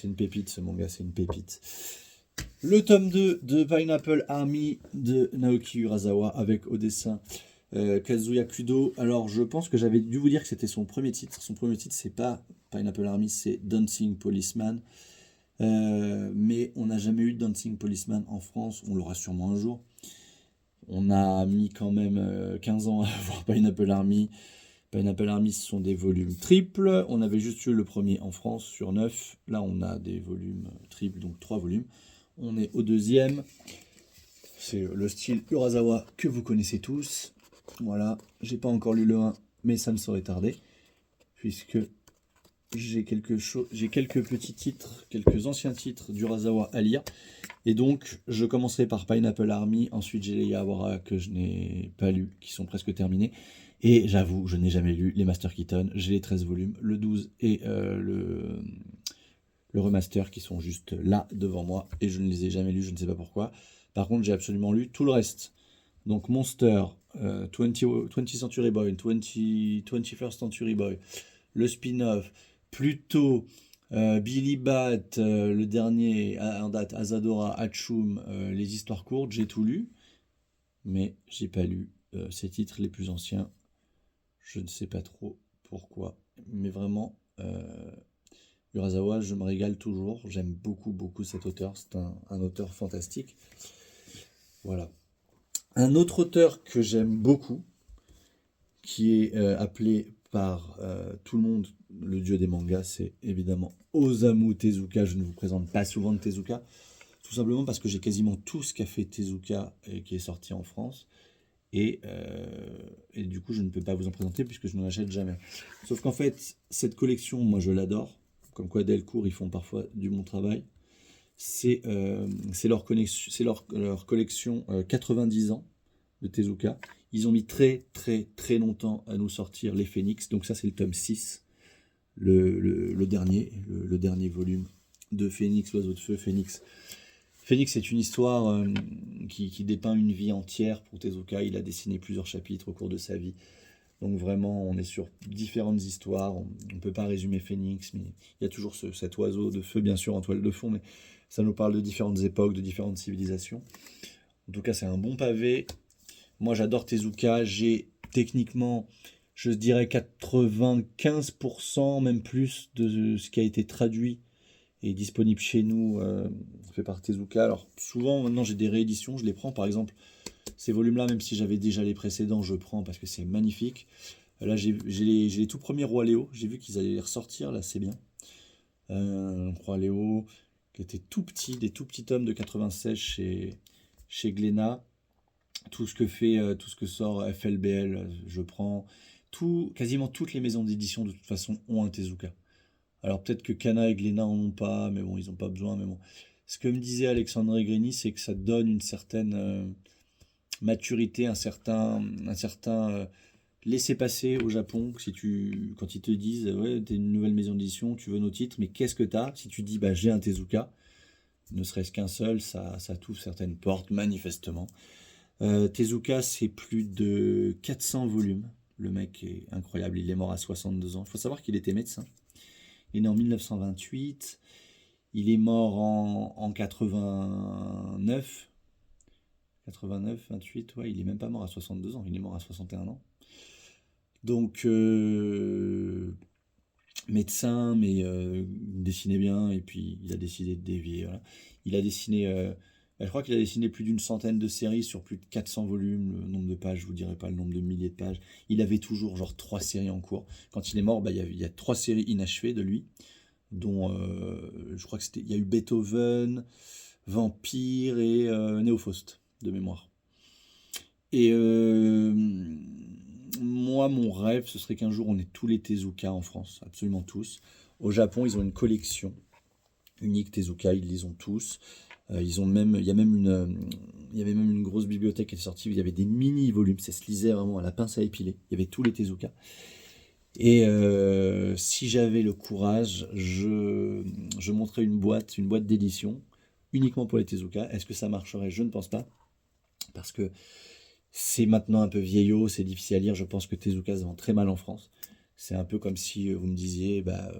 une pépite ce manga, c'est une pépite. Le tome 2 de Pineapple Army de Naoki Urasawa avec au dessin Kazuya Kudo. Alors je pense que j'avais dû vous dire que c'était son premier titre. Son premier titre c'est pas Pineapple Army, c'est Dancing Policeman. Mais on n'a jamais eu de Dancing Policeman en France, on l'aura sûrement un jour. On a mis quand même 15 ans à avoir Pineapple Army. Pineapple Army, ce sont des volumes triples. On avait juste eu le premier en France sur 9. Là, on a des volumes triples, donc 3 volumes. On est au deuxième. C'est le style Urasawa que vous connaissez tous. Voilà, j'ai pas encore lu le 1, mais ça ne saurait tarder. Puisque j'ai quelques petits titres, quelques anciens titres d'Urasawa à lire. Et donc, je commencerai par Pineapple Army. Ensuite, j'ai les Yawara que je n'ai pas lus, qui sont presque terminés. Et j'avoue, je n'ai jamais lu les Master Keaton. J'ai les 13 volumes, le 12 et le remaster qui sont juste là devant moi. Et je ne les ai jamais lus, je ne sais pas pourquoi. Par contre, j'ai absolument lu tout le reste. Donc Monster, 20th Century Boy, 21st Century Boy, le spin-off, Pluto, Billy Bat, le dernier en date, Asadora, Hatchoum, les histoires courtes, j'ai tout lu. Mais j'ai pas lu ces titres les plus anciens. Je ne sais pas trop pourquoi. Mais vraiment, Urasawa, je me régale toujours. J'aime beaucoup, beaucoup cet auteur. C'est un auteur fantastique. Voilà. Un autre auteur que j'aime beaucoup, qui est appelé par tout le monde le dieu des mangas, c'est évidemment Osamu Tezuka. Je ne vous présente pas souvent de Tezuka, tout simplement parce que j'ai quasiment tout ce qu'a fait Tezuka et qui est sorti en France. Et du coup, je ne peux pas vous en présenter puisque je ne l'achète jamais. Sauf qu'en fait, cette collection, moi, je l'adore. Comme quoi, Delcourt, ils font parfois du bon travail. C'est leur collection 90 ans de Tezuka. Ils ont mis très, très, très longtemps à nous sortir les Phoenix. Donc ça, c'est le tome 6, le dernier volume de Phoenix, l'oiseau de feu, Phoenix. Phoenix, c'est une histoire qui dépeint une vie entière pour Tezuka. Il a dessiné plusieurs chapitres au cours de sa vie. Donc vraiment, on est sur différentes histoires. On ne peut pas résumer Phénix, mais il y a toujours cet oiseau de feu, bien sûr, en toile de fond, mais ça nous parle de différentes époques, de différentes civilisations. En tout cas, c'est un bon pavé. Moi, j'adore Tezuka. J'ai techniquement, je dirais 95%, même plus, de ce qui a été traduit et disponible chez nous, fait par Tezuka. Alors, souvent, maintenant, j'ai des rééditions. Je les prends, par exemple, ces volumes-là, même si j'avais déjà les précédents, je prends parce que c'est magnifique. Là, j'ai les tout premiers Roi Léo. J'ai vu qu'ils allaient les ressortir. Là, c'est bien. Roi Léo, qui était tout petit, des tout petits tomes de 96 chez Glénat. Tout ce tout ce que sort FLBL, je prends. Quasiment toutes les maisons d'édition, de toute façon, ont un Tezuka. Alors peut-être que Kana et Glénat en ont pas, mais bon, ils n'ont pas besoin. Mais bon, ce que me disait Alexandre Greni, c'est que ça donne une certaine maturité, un certain laisser-passer au Japon. Quand ils te disent, ouais, t'es une nouvelle maison d'édition, tu veux nos titres, mais qu'est-ce que t'as? Si tu dis, bah j'ai un Tezuka, ne serait-ce qu'un seul, ça t'ouvre certaines portes, manifestement. Tezuka, c'est plus de 400 volumes. Le mec est incroyable, il est mort à 62 ans. Il faut savoir qu'il était médecin. Il est né en 1928. Il est mort en 89. 89, 28, ouais, il est même pas mort à 62 ans, il est mort à 61 ans. Donc, médecin, mais il dessinait bien, et puis il a décidé de dévier. Voilà. Il a dessiné, je crois qu'il a dessiné plus d'une centaine de séries sur plus de 400 volumes. Le nombre de pages, je vous dirai pas le nombre de milliers de pages. Il avait toujours genre 3 séries en cours. Quand il est mort, bah, il y a 3 séries inachevées de lui, dont je crois que il y a eu Beethoven, Vampire et Néophoste, de mémoire. Et moi, mon rêve, ce serait qu'un jour on ait tous les Tezuka en France, absolument tous. Au Japon, ils ont une collection unique Tezuka, ils les ont tous. Ils ont même, il y avait même une grosse bibliothèque qui est sortie où il y avait des mini volumes, ça se lisait vraiment à la pince à épiler. Il y avait tous les Tezuka. Et si j'avais le courage, je monterais une boîte d'édition uniquement pour les Tezuka. Est-ce que ça marcherait? Je ne pense pas, parce que c'est maintenant un peu vieillot, c'est difficile à lire. Je pense que Tezuka se vend très mal en France. C'est un peu comme si vous me disiez, bah,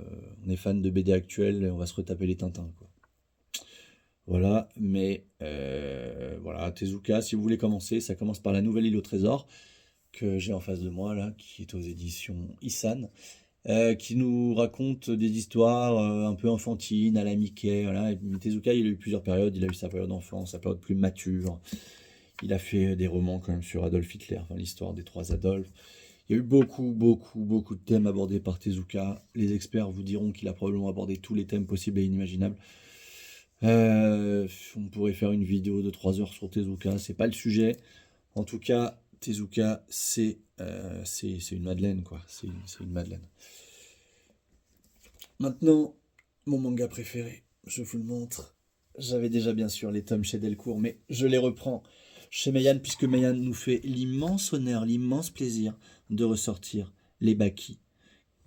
on est fan de BD actuelle et on va se retaper les Tintins, quoi. Voilà, mais voilà, Tezuka, si vous voulez commencer, ça commence par La Nouvelle Île au Trésor, que j'ai en face de moi, là, qui est aux éditions Issan, qui nous raconte des histoires un peu enfantines, à la Mickey, voilà. Et Tezuka, il a eu plusieurs périodes, il a eu sa période d'enfance, sa période plus mature. Il a fait des romans quand même sur Adolf Hitler, enfin, l'histoire des 3 Adolphes. Il y a eu beaucoup, beaucoup, beaucoup de thèmes abordés par Tezuka. Les experts vous diront qu'il a probablement abordé tous les thèmes possibles et inimaginables. On pourrait faire une vidéo de 3 heures sur Tezuka, c'est pas le sujet. En tout cas, Tezuka, c'est une madeleine, quoi. C'est une madeleine. Maintenant, mon manga préféré, je vous le montre. J'avais déjà bien sûr les tomes chez Delcourt, mais je les reprends chez Meian, puisque Meian nous fait l'immense honneur, l'immense plaisir de ressortir les Baki,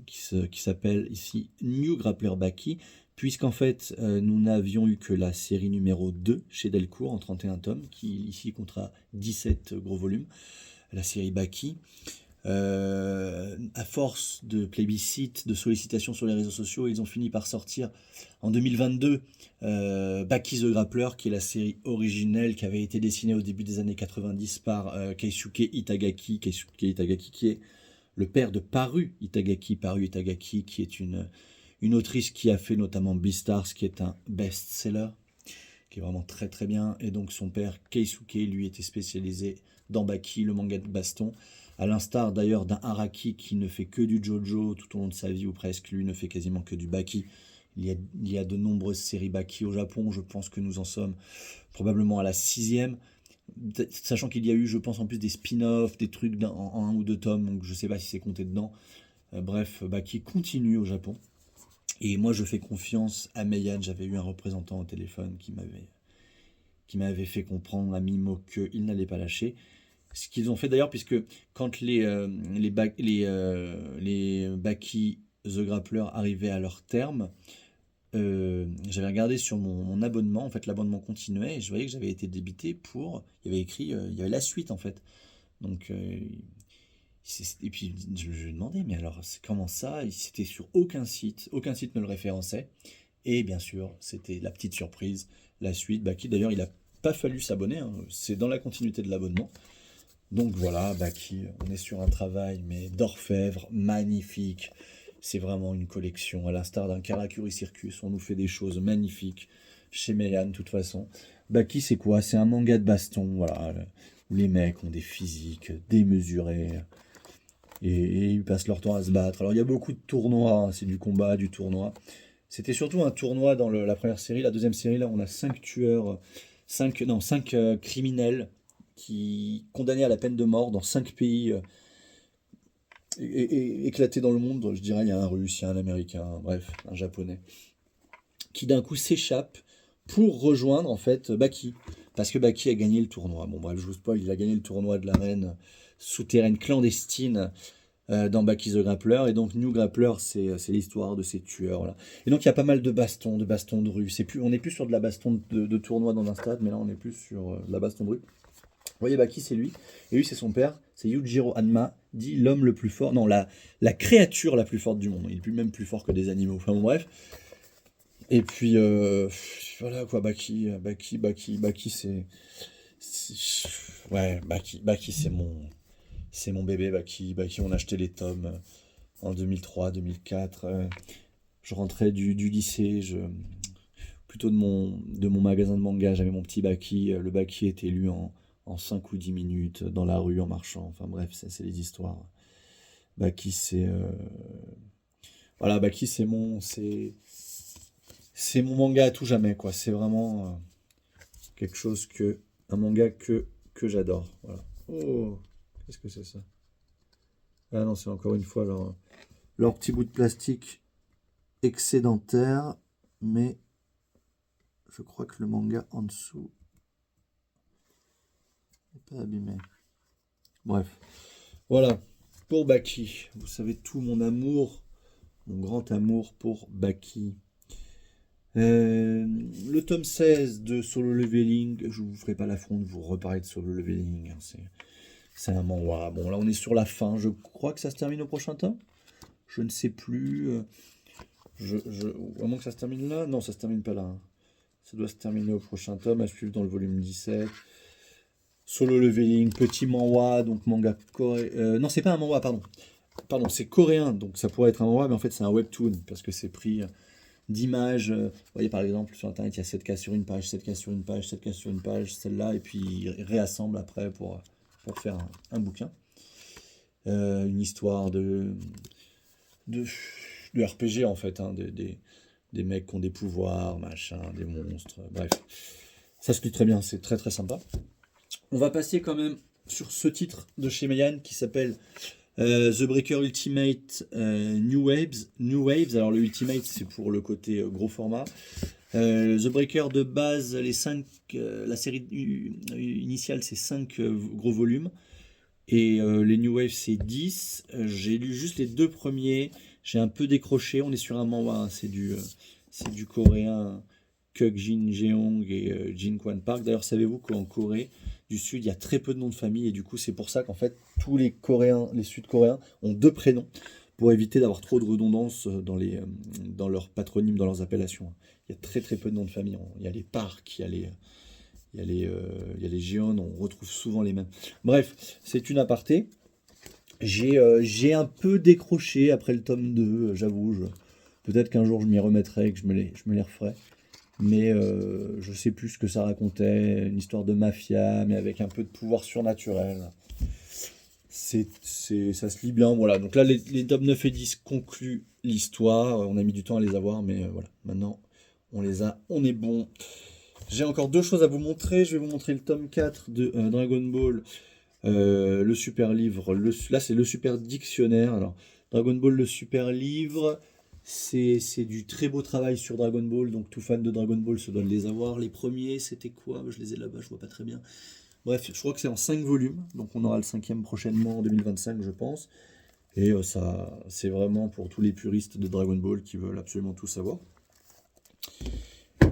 qui s'appelle ici New Grappler Baki, puisqu'en fait, nous n'avions eu que la série numéro 2 chez Delcourt en 31 tomes, qui ici comptera 17 gros volumes, la série Baki. À force de plébiscite, de sollicitations sur les réseaux sociaux, ils ont fini par sortir en 2022 Baki the Grappler, qui est la série originelle qui avait été dessinée au début des années 90 par Keisuke Itagaki. Keisuke Itagaki, qui est le père de Paru Itagaki. Paru Itagaki, qui est une autrice qui a fait notamment Beastars, qui est un best-seller, qui est vraiment très très bien. Et donc son père Keisuke, lui, était spécialisé dans Baki, le manga de baston. À l'instar d'ailleurs d'un Araki qui ne fait que du Jojo tout au long de sa vie, ou presque, lui ne fait quasiment que du Baki. Il y a de nombreuses séries Baki au Japon, je pense que nous en sommes probablement à la 6e, sachant qu'il y a eu, je pense, en plus des spin-offs, des trucs en 1 ou 2 tomes, donc je ne sais pas si c'est compté dedans. Bref, Baki continue au Japon. Et moi je fais confiance à Meian, j'avais eu un représentant au téléphone qui m'avait fait comprendre à mi-mot qu'il n'allait pas lâcher. Ce qu'ils ont fait d'ailleurs, puisque quand les Baki The Grappler arrivaient à leur terme, j'avais regardé sur mon abonnement, en fait l'abonnement continuait, et je voyais que j'avais été débité il y avait écrit, il y avait la suite en fait. Donc Et puis je lui ai demandé, mais alors c'est comment ça? C'était sur aucun site ne le référençait. Et bien sûr, c'était la petite surprise, la suite, Baki. D'ailleurs, il n'a pas fallu s'abonner, hein, c'est dans la continuité de l'abonnement. Donc voilà, Baki, on est sur un travail, mais d'orfèvre, magnifique. C'est vraiment une collection, à l'instar d'un Karakuri Circus, on nous fait des choses magnifiques chez Meian, de toute façon. Baki, c'est quoi? C'est un manga de baston, voilà, où les mecs ont des physiques démesurés, et ils passent leur temps à se battre. Alors il y a beaucoup de tournois, hein, c'est du combat, du tournoi. C'était surtout un tournoi dans la première série. La deuxième série, là, on a 5 tueurs, 5 criminels qui condamnés à la peine de mort dans 5 pays éclatés dans le monde. Je dirais, il y a un Russe, il y a un Américain, bref, un Japonais, qui d'un coup s'échappe pour rejoindre en fait Baki. Parce que Baki a gagné le tournoi. Bon bref, je vous spoil, il a gagné le tournoi de l'arène souterraine clandestine dans Baki the Grappler. Et donc New Grappler, c'est l'histoire de ces tueurs là. Et donc il y a pas mal de bastons de rue. On n'est plus sur de la baston de tournoi dans un stade, mais là on est plus sur de la baston de rue. Vous voyez, Baki, c'est lui. Et lui, c'est son père. C'est Yujiro Hanma, dit l'homme le plus fort. Non, la créature la plus forte du monde. Il est même plus fort que des animaux. Enfin bon, bref. Et puis, voilà quoi, Baki, ouais, Baki, c'est mon bébé, Baki, on a acheté les tomes en 2003, 2004. Je rentrais du lycée, plutôt de mon magasin de manga, j'avais mon petit Baki. Le Baki était lu en 5 ou 10 minutes, dans la rue, en marchant. Enfin bref, c'est les histoires. Baki, voilà, Baki, c'est mon manga à tout jamais, quoi. C'est vraiment quelque chose un manga que j'adore. Voilà. Oh, qu'est-ce que c'est ça? Ah non, c'est encore une fois leur petit bout de plastique excédentaire, mais je crois que le manga en dessous n'est pas abîmé. Bref, voilà, pour Baki. Vous savez tout mon amour, mon grand amour pour Baki. Le tome 16 de Solo Leveling, je vous ferai pas l'affront de vous reparler de Solo Leveling, hein, c'est un manhwa. Bon, là on est sur la fin, je crois que ça se termine au prochain tome. Je ne sais plus. À moins que ça se termine là. Non, ça se termine pas là, hein. Ça doit se terminer au prochain tome, à suivre dans le volume 17. Solo Leveling, petit manhwa, donc manga coréen. Non, c'est pas un manhwa, pardon. Pardon, c'est coréen, donc ça pourrait être un manhwa, mais en fait c'est un webtoon, parce que c'est pris d'images. Vous voyez par exemple sur internet, il y a 7 cas sur une page, 7 cas sur une page, 7 cas sur une page, celle-là, et puis ils réassemblent après pour faire un bouquin. Une histoire de RPG en fait, hein, des mecs qui ont des pouvoirs, machin, des monstres, bref. Ça se lit très bien, c'est très très sympa. On va passer quand même sur ce titre de chez Meian qui s'appelle The Breaker Ultimate New Waves. Alors le Ultimate c'est pour le côté gros format. The Breaker de base, la série initiale c'est 5 gros volumes. Et les New Waves c'est 10. J'ai lu juste les 2 premiers. J'ai un peu décroché. On est sur un manhwa, hein, c'est du coréen Kuk Jin Jeong et Jin Kwan Park. D'ailleurs, savez-vous qu'en Corée du Sud, il y a très peu de noms de famille. Et du coup, c'est pour ça qu'en fait, tous les Coréens, les Sud-Coréens, ont 2 prénoms pour éviter d'avoir trop de redondance dans leurs patronymes, dans leurs appellations. Il y a très très peu de noms de famille. Il y a les Park, il y a les Jeon, on retrouve souvent les mêmes. Bref, c'est une aparté. J'ai un peu décroché après le tome 2, j'avoue. Peut-être qu'un jour je m'y remettrai et que je me les referai. Mais je sais plus ce que ça racontait. Une histoire de mafia, mais avec un peu de pouvoir surnaturel. Ça se lit bien. Voilà. Donc là, les tomes 9 et 10 concluent l'histoire. On a mis du temps à les avoir, mais voilà. Maintenant, on les a. On est bon. J'ai encore 2 choses à vous montrer. Je vais vous montrer le tome 4 de Dragon Ball. Le super livre, là c'est le super dictionnaire. Alors, Dragon Ball, le super livre, c'est du très beau travail sur Dragon Ball, donc tout fan de Dragon Ball se doit de les avoir. Les premiers, c'était quoi? Je les ai là-bas, je vois pas très bien. Bref, je crois que c'est en 5 volumes, donc on aura le 5e prochainement en 2025, je pense. Et ça, c'est vraiment pour tous les puristes de Dragon Ball qui veulent absolument tout savoir.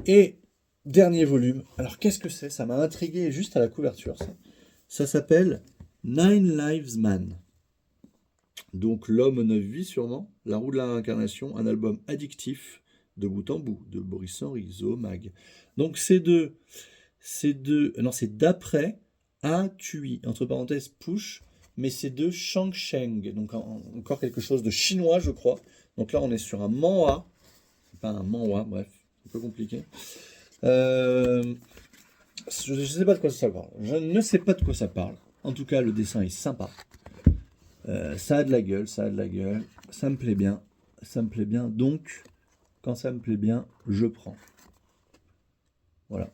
Et dernier volume, alors qu'est-ce que c'est? Ça m'a intrigué juste à la couverture, ça. Ça s'appelle Nine Lives Man. Donc L'homme aux 9 vies sûrement, La roue de la réincarnation, un album addictif de bout en bout, de Boris Henry, Zoomag. Donc non c'est d'après A Tui, entre parenthèses push, mais c'est de Shangsheng, donc encore quelque chose de chinois je crois. Donc là on est sur un manhwa, c'est pas un manhwa, bref, c'est un peu compliqué. Je ne sais pas de quoi ça parle. Je ne sais pas de quoi ça parle. En tout cas, le dessin est sympa. Ça a de la gueule, ça a de la gueule. Ça me plaît bien. Ça me plaît bien. Donc, quand ça me plaît bien, je prends. Voilà.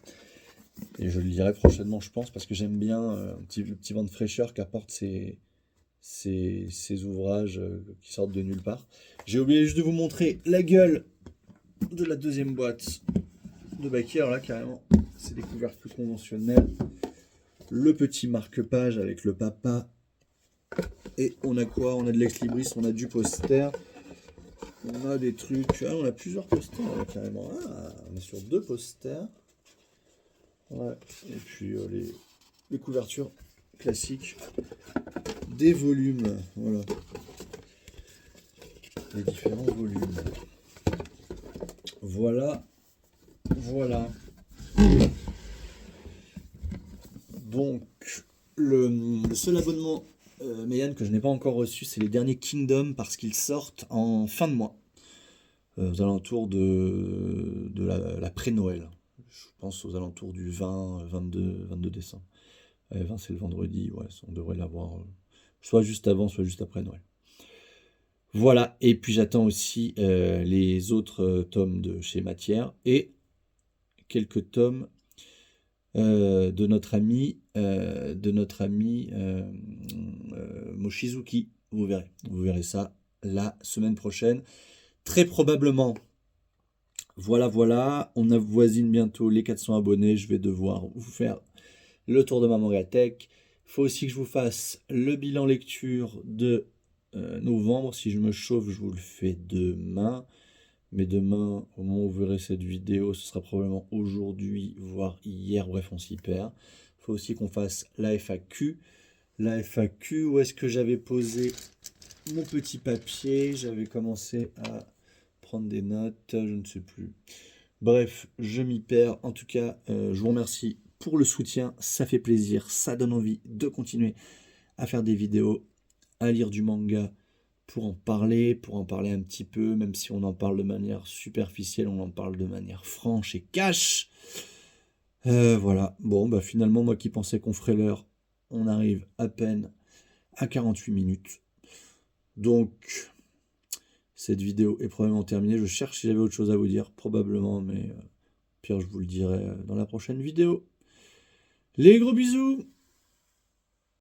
Et je le lirai prochainement, je pense, parce que j'aime bien le petit vent de fraîcheur qu'apportent ces ouvrages qui sortent de nulle part. J'ai oublié juste de vous montrer la gueule de la deuxième boîte de Bakir, là, carrément. C'est des couvertures conventionnelles. Le petit marque-page avec le papa. Et on a quoi? On a de l'ex-libris, on a du poster. On a des trucs. Ah, on a plusieurs posters, là, carrément. Ah, on est sur 2 posters. Ouais. Et puis les couvertures classiques des volumes. Voilà. Les différents volumes. Voilà. Voilà. Donc, le seul abonnement Meian que je n'ai pas encore reçu, c'est les derniers Kingdom parce qu'ils sortent en fin de mois, aux alentours de la pré-Noël. Je pense aux alentours du 20, 22 décembre. 20 c'est le vendredi, ouais, on devrait l'avoir soit juste avant, soit juste après Noël. Voilà, et puis j'attends aussi les autres tomes de chez Matière et quelques tomes de notre ami Mochizuki. Vous verrez ça la semaine prochaine. Très probablement, voilà, on avoisine bientôt les 400 abonnés. Je vais devoir vous faire le tour de ma Mangatech. Il faut aussi que je vous fasse le bilan lecture de novembre. Si je me chauffe, je vous le fais demain. Mais demain, au moment où vous verrez cette vidéo, ce sera probablement aujourd'hui, voire hier, bref, on s'y perd. Il faut aussi qu'on fasse la FAQ. La FAQ, où est-ce que j'avais posé mon petit papier? J'avais commencé à prendre des notes, je ne sais plus. Bref, je m'y perds. En tout cas, je vous remercie pour le soutien. Ça fait plaisir, ça donne envie de continuer à faire des vidéos, à lire du manga, pour en parler un petit peu, même si on en parle de manière superficielle, on en parle de manière franche et cash. Voilà, bon, bah finalement, moi qui pensais qu'on ferait l'heure, on arrive à peine à 48 minutes. Donc, cette vidéo est probablement terminée. Je cherche si j'avais autre chose à vous dire, probablement, mais pire, je vous le dirai dans la prochaine vidéo. Les gros bisous!